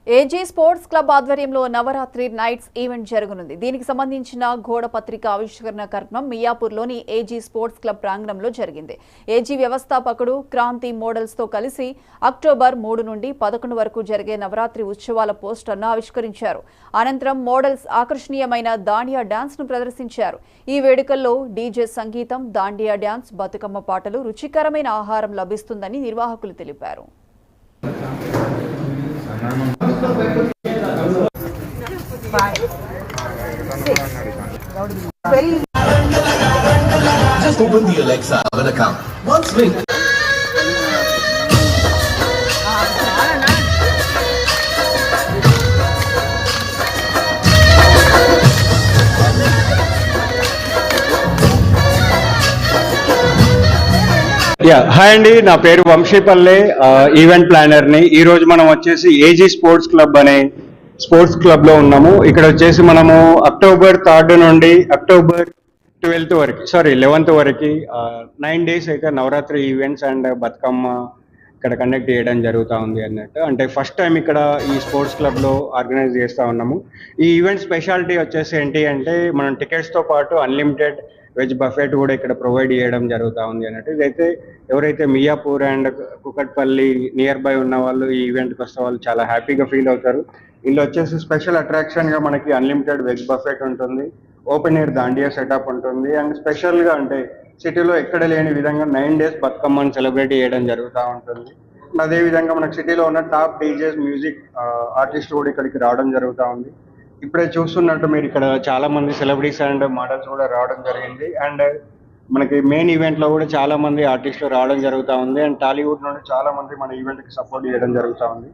AG sports club ఆధ్వర్యంలో Navratri nights event జరగనుంది. దీనికి సంబంధించిన గోడ పత్రిక ఆవిష్కరణ కార్యక్రమం మియాపూర్లోని ఏజీ స్పోర్ట్స్ క్లబ్ ప్రాంగణంలో జరిగింది. ఏజీ వ్యవస్థాపకుడు క్రాంతి మోడల్స్ తో కలిసి అక్టోబర్ 3 నుండి 11 వరకు జరిగే నవరాత్రి ఉత్సవాల పోస్టర్ను ఆవిష్కరించారు. అనంతరం మోడల్స్ ఆకర్షణీయమైన దాండియా డాన్స్ ను ప్రదర్శించారు. ఈ వేడుకల్లో డీజే సంగీతం, దాండియా డాన్స్, బతుకమ్మ పాటలు, రుచికరమైన ఆహారం లభిస్తుందని నిర్వాహకులు తెలిపారు. Just open the Alexa and account. Once link. Hi అండి, నా పేరు వంశీపల్లె, ఈవెంట్ ప్లానర్ ని. ఈ రోజు మనం వచ్చేసి ఏజీ స్పోర్ట్స్ క్లబ్ అనే స్పోర్ట్స్ క్లబ్ లో ఉన్నాము. ఇక్కడ వచ్చేసి మనము అక్టోబర్ 3 నుండి అక్టోబర్ 11th వరకు 9 days అయితే నవరాత్రి ఈవెంట్స్ అండ్ బతుకమ్మ ఇక్కడ కండక్ట్ చేయడం జరుగుతూ ఉంది అన్నట్టు. అంటే ఫస్ట్ టైం ఇక్కడ ఈ స్పోర్ట్స్ క్లబ్ లో ఆర్గనైజ్ చేస్తూ ఉన్నాము. ఈ ఈవెంట్ స్పెషాలిటీ వచ్చేసి ఏంటి అంటే, మనం టికెట్స్ తో పాటు అన్లిమిటెడ్ వెజ్ బఫెట్ కూడా ఇక్కడ ప్రొవైడ్ చేయడం జరుగుతూ ఉంది అన్నట్టు. ఇదైతే ఎవరైతే Miyapur and Kukatpally near by ఉన్న వాళ్ళు ఈ ఈవెంట్కి వస్తే వాళ్ళు చాలా హ్యాపీగా ఫీల్ అవుతారు. ఇందులో వచ్చేసి స్పెషల్ అట్రాక్షన్గా మనకి అన్లిమిటెడ్ వెజ్ బఫెట్ ఉంటుంది, ఓపెన్ ఎయిర్ దాండియా సెటప్ ఉంటుంది, అండ్ స్పెషల్గా అంటే సిటీలో ఎక్కడ లేని విధంగా 9 days బతుకమ్మని సెలబ్రేట్ చేయడం జరుగుతూ ఉంటుంది. అదేవిధంగా మనకి సిటీలో ఉన్న టాప్ డీజేస్, మ్యూజిక్ ఆర్టిస్ట్ కూడా ఇక్కడికి రావడం జరుగుతూ ఉంది. ఇప్పుడే చూస్తున్నట్టు మీరు ఇక్కడ చాలా మంది సెలబ్రిటీస్ అండ్ మోడల్స్ కూడా రావడం జరిగింది. అండ్ మనకి మెయిన్ ఈవెంట్ లో కూడా చాలా మంది ఆర్టిస్టులు రావడం జరుగుతూ ఉంది. అండ్ టాలీవుడ్ నుండి చాలా మంది మన ఈవెంట్ కి సపోర్ట్ చేయడం జరుగుతూ ఉంది.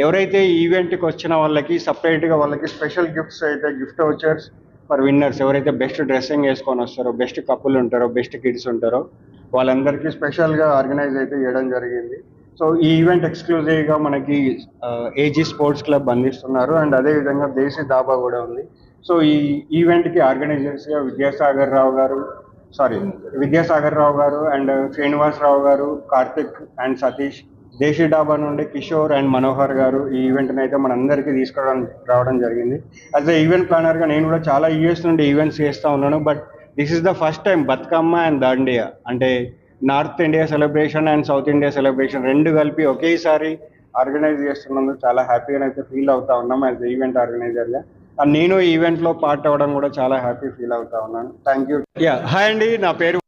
ఎవరైతే ఈ ఈవెంట్ కి వచ్చిన వాళ్ళకి సపరేట్ గా వాళ్ళకి స్పెషల్ గిఫ్ట్స్ అయితే గిఫ్ట్ వౌచర్స్ ఫర్ విన్నర్స్, ఎవరైతే బెస్ట్ డ్రెస్సింగ్ వేసుకొని వస్తారో, బెస్ట్ కపుల్ ఉంటారో, బెస్ట్ కిడ్స్ ఉంటారో వాళ్ళందరికీ స్పెషల్ గా ఆర్గనైజ్ అయితే చేయడం జరిగింది. సో ఈ ఈవెంట్ ఎక్స్క్లూజివ్ గా మనకి ఏజీ స్పోర్ట్స్ క్లబ్ అందిస్తున్నారు. అండ్ అదే విధంగా దేశీ దాబా కూడా ఉంది. సో ఈ ఈవెంట్ కి ఆర్గనైజర్స్ గా విద్యాసాగర్ రావు గారు అండ్ శ్రీనివాసరావు గారు, కార్తిక్ అండ్ సతీష్, దేశీ డాబా నుండి కిషోర్ అండ్ మనోహర్ గారు ఈ ఈవెంట్ని అయితే మనందరికీ రావడం జరిగింది. యాజ్ ఎ ఈవెంట్ ప్లానర్ గా నేను కూడా చాలా ఇయర్స్ నుండి ఈవెంట్స్ చేస్తూ ఉన్నాను. But this is the first time Bathukamma and Dandiya, అంటే North India celebration and South India celebration రెండు కలిపి ఒకేసారి ఆర్గనైజ్ చేస్తున్నందుకు చాలా హ్యాపీగా అయితే ఫీల్ అవుతా ఉన్నాం యాజ్ ఈవెంట్ ఆర్గనైజర్గా. అండ్ నేను ఈ ఈవెంట్లో పార్ట్ అవ్వడం కూడా చాలా హ్యాపీ ఫీల్ అవుతా ఉన్నాను. Thank you. హాయ్ అండి, నా పేరు